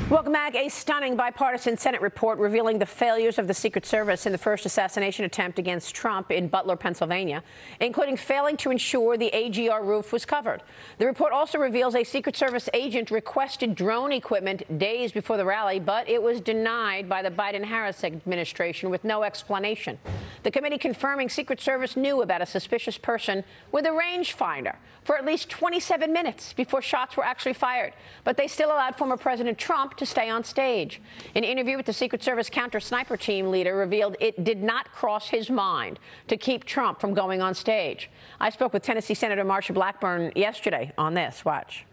Welcome back. A stunning bipartisan Senate report revealing the failures of the Secret Service in the first assassination attempt against Trump in Butler, Pennsylvania, including failing to ensure the AGR roof was covered. The report also reveals a Secret Service agent requested drone equipment days before the rally, but it was denied by the Biden-Harris administration with no explanation. The committee confirming Secret Service knew about a suspicious person with a rangefinder for at least 27 minutes before shots were actually fired, but they still allowed former President Trump to stay on stage. An interview with the Secret Service counter-sniper team leader revealed it did not cross his mind to keep Trump from going on stage. I spoke with Tennessee Senator Marsha Blackburn yesterday on this. Watch.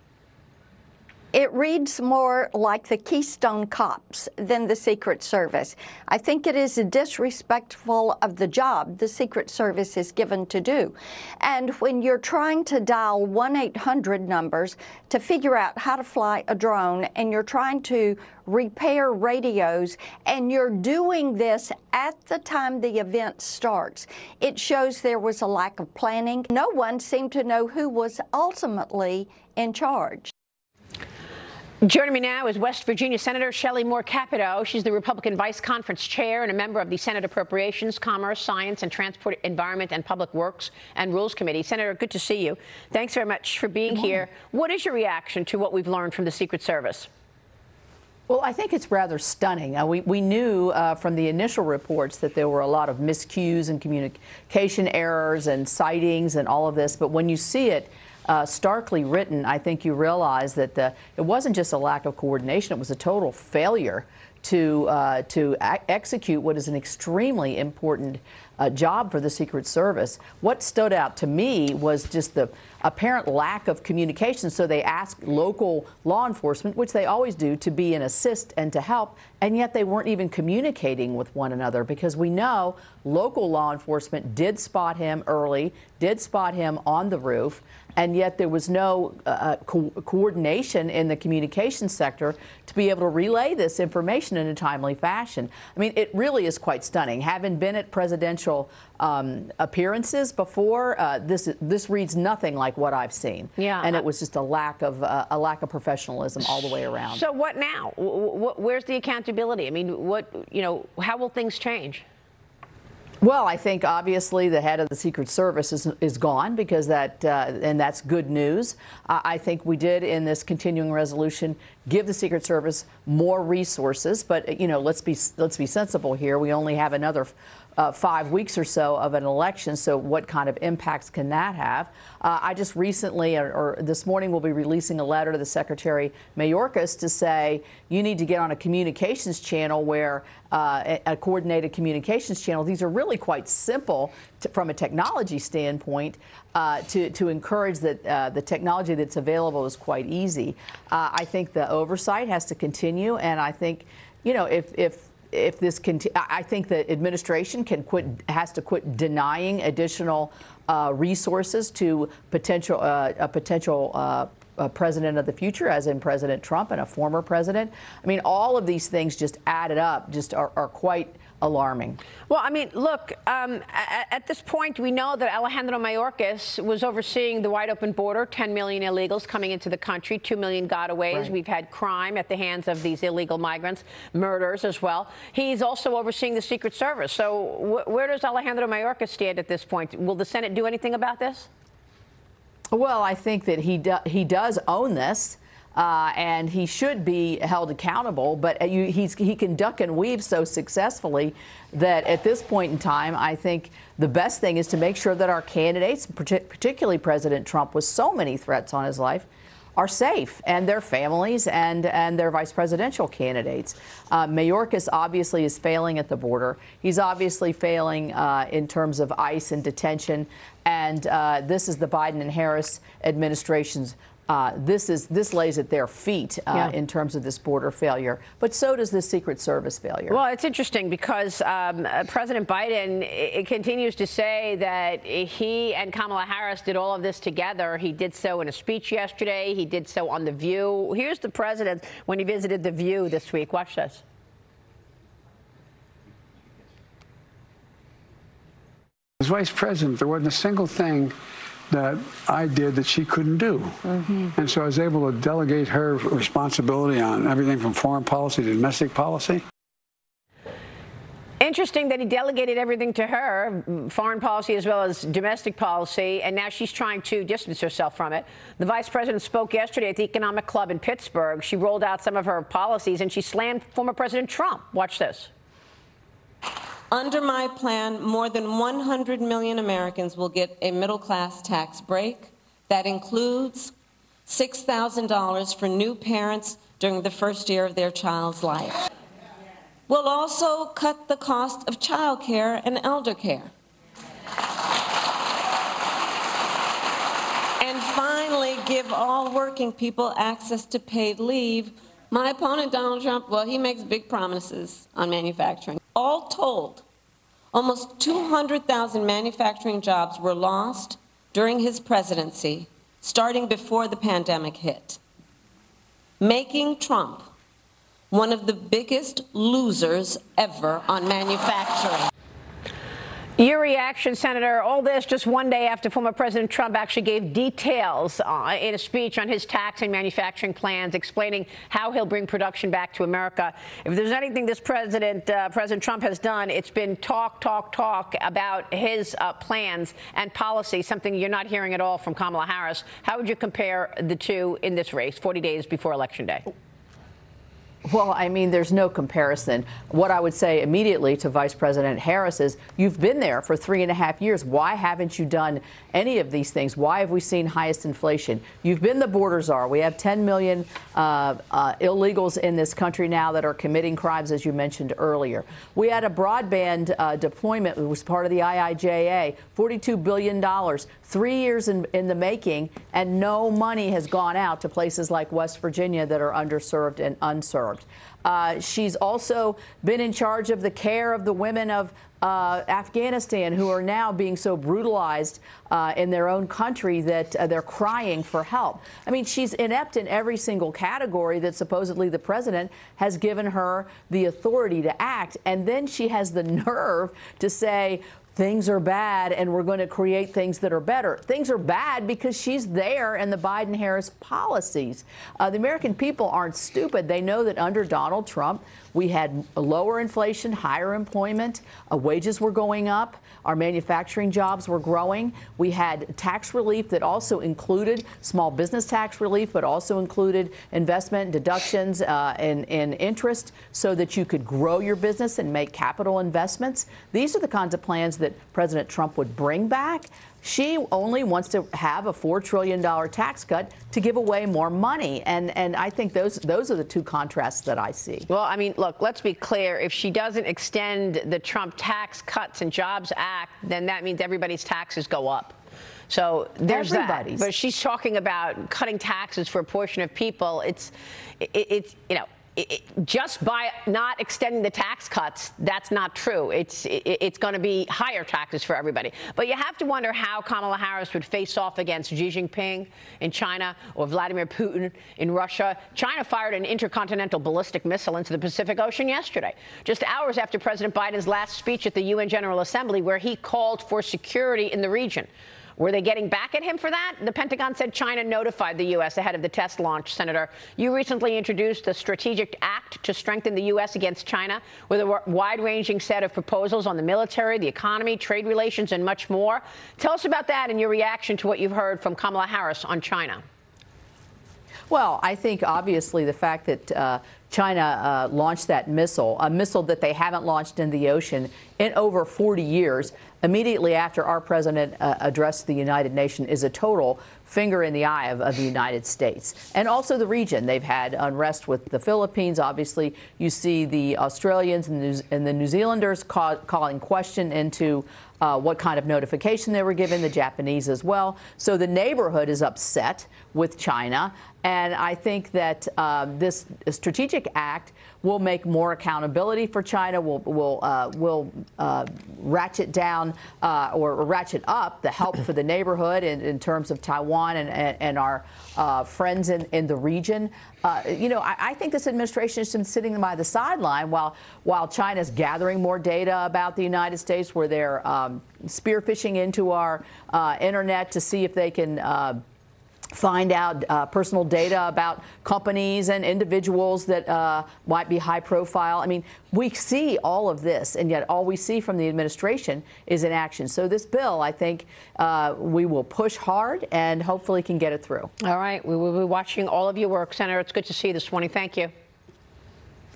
It reads more like the Keystone Cops than the Secret Service. I think it is disrespectful of the job the Secret Service is given to do. And when you're trying to dial 1-800 numbers to figure out how to fly a drone, and you're trying to repair radios, and you're doing this at the time the event starts, it shows there was a lack of planning. No one seemed to know who was ultimately in charge. Joining me now is West Virginia Senator Shelley Capito. She's the Republican Vice Conference Chair and a member of the Senate Appropriations, Commerce, Science, and Transport, Environment, and Public Works and Rules Committee. Senator, good to see you. Thanks very much for being here. What is your reaction to what we've learned from the Secret Service? Well, I think it's rather stunning. We knew from the initial reports that there were a lot of miscues and communication errors and sightings and all of this, but when you see it starkly written, I think you realize that it wasn't just a lack of coordination, it was a total failure to execute what is an extremely important job for the Secret Service. What stood out to me was just the apparent lack of communication. So they asked local law enforcement, which they always do, to be an assist and to help, and yet they weren't even communicating with one another, because we know local law enforcement did spot him early, did spot him on the roof, and yet there was no coordination in the communication sector to be able to relay this information in a timely fashion. I mean, it really is quite stunning. Having been at presidential appearances before, this reads nothing like what I've seen. Yeah, and it was just a lack of professionalism all the way around. So what now? Where's the accountability? I mean, how will things change? Well, I think obviously the head of the Secret Service is gone, because and that's good news. I think we did in this continuing resolution give the Secret Service more resources, but let's be sensible here. We only have another 5 weeks or so of an election, so what kind of impacts can that have? I just recently, or this morning, will be releasing a letter to the Secretary Mayorkas to say you need to get on a communications channel where a coordinated communications channel. These are really quite simple from a technology standpoint to encourage that the technology that's available is quite easy. I think the oversight has to continue, and I think, if this I think the administration has to quit denying additional resources to a potential president of the future, as in President Trump and a former president. I mean, all of these things just added up are quite alarming. Well, I mean, look, at this point, we know that Alejandro Mayorkas was overseeing the wide open border, 10 million illegals coming into the country, 2 million gotaways. Right. We've had crime at the hands of these illegal migrants, murders as well. He's also overseeing the Secret Service. So where does Alejandro Mayorkas stand at this point? Will the Senate do anything about this? Well, I think that he does own this. And he should be held accountable, but he can duck and weave so successfully that at this point in time, I think the best thing is to make sure that our candidates, particularly President Trump, with so many threats on his life, are safe, and their families and their vice presidential candidates. Mayorkas obviously is failing at the border. He's obviously failing in terms of ICE and detention, and this is the Biden and Harris administration's this lays at their feet in terms of this border failure, but so does the Secret Service failure. Well, it's interesting because President Biden continues to say that he and Kamala Harris did all of this together. He did so in a speech yesterday. He did so on The View. Here's the president when he visited The View this week. Watch this. As vice president, there wasn't a single thing that I did that she couldn't do. And so I was able to delegate her responsibility on everything from foreign policy to domestic policy. Interesting that he delegated everything to her, foreign policy as well as domestic policy, and now she's trying to distance herself from it. The vice president spoke yesterday at the Economic Club in Pittsburgh. She rolled out some of her policies, and she slammed former President Trump. Watch this. Under my plan, more than 100 million Americans will get a middle-class tax break. That includes $6,000 for new parents during the first year of their child's life. We'll also cut the cost of child care and elder care. And finally, give all working people access to paid leave. My opponent, Donald Trump, well, he makes big promises on manufacturing. All told, almost 200,000 manufacturing jobs were lost during his presidency, starting before the pandemic hit, making Trump one of the biggest losers ever on manufacturing. Your reaction, Senator, all this just one day after former President Trump actually gave details in a speech on his tax and manufacturing plans, explaining how he'll bring production back to America. If there's anything this President Trump has done, it's been talk about his plans and policy, something you're not hearing at all from Kamala Harris. How would you compare the two in this race, 40 days before Election Day? Well, I mean, there's no comparison. What I would say immediately to Vice President Harris is, you've been there for 3.5 years. Why haven't you done any of these things? Why have we seen highest inflation? You've been the border czar. We have 10 million illegals in this country now that are committing crimes, as you mentioned earlier. We had a broadband deployment. It was part of the IIJA, $42 billion, 3 years in the making, and no money has gone out to places like West Virginia that are underserved and unserved. She's also been in charge of the care of the women of Afghanistan, who are now being so brutalized in their own country that they're crying for help. I mean, she's inept in every single category that supposedly the president has given her the authority to act. And then she has the nerve to say, things are bad and we're going to create things that are better. Things are bad because she's there in the Biden-Harris policies. The American people aren't stupid. They know that under Donald Trump, we had lower inflation, higher employment, wages were going up, our manufacturing jobs were growing. We had tax relief that also included small business tax relief, but also included investment deductions and interest so that you could grow your business and make capital investments. These are the kinds of plans that President Trump would bring back. She only wants to have a $4 trillion tax cut to give away more money. And I think those are the two contrasts that I see. Well, I mean, look, let's be clear. If she doesn't extend the Trump Tax Cuts and Jobs Act, then that means everybody's taxes go up. So there's that. But she's talking about cutting taxes for a portion of people. It's you know, just by not extending the tax cuts, that's not true. It's going to be higher taxes for everybody. But you have to wonder how Kamala Harris would face off against Xi Jinping in China or Vladimir Putin in Russia. China fired an intercontinental ballistic missile into the Pacific Ocean yesterday, just hours after President Biden's last speech at the UN General Assembly, where he called for security in the region. Were they getting back at him for that? The Pentagon said China notified the U.S. ahead of the test launch. Senator, you recently introduced a strategic act to strengthen the U.S. against China with a wide-ranging set of proposals on the military, the economy, trade relations, and much more. Tell us about that and your reaction to what you've heard from Kamala Harris on China. Well, I think obviously the fact that China launched that missile, a missile that they haven't launched in the ocean in over 40 years, immediately after our president addressed the United Nations, is a total finger in the eye of the United States. And also the region. They've had unrest with the Philippines. Obviously, you see the Australians and the New Zealanders calling question into what kind of notification they were given, the Japanese as well. So the neighborhood is upset with China. And I think that this strategic act will make more accountability for China, will ratchet down or ratchet up the help for the neighborhood in terms of Taiwan on and our friends in the region. I think this administration has been sitting by the sideline while China's gathering more data about the United States, where they're spearfishing into our internet to see if they can find out personal data about companies and individuals that might be high profile. I mean, we see all of this, and yet all we see from the administration is inaction. So this bill, I think, we will push hard and hopefully can get it through. All right. We will be watching all of your work, Senator. It's good to see you this morning. Thank you.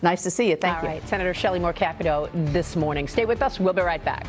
Nice to see you. Thank you. All right. Senator Shelley Capito this morning. Stay with us. We'll be right back.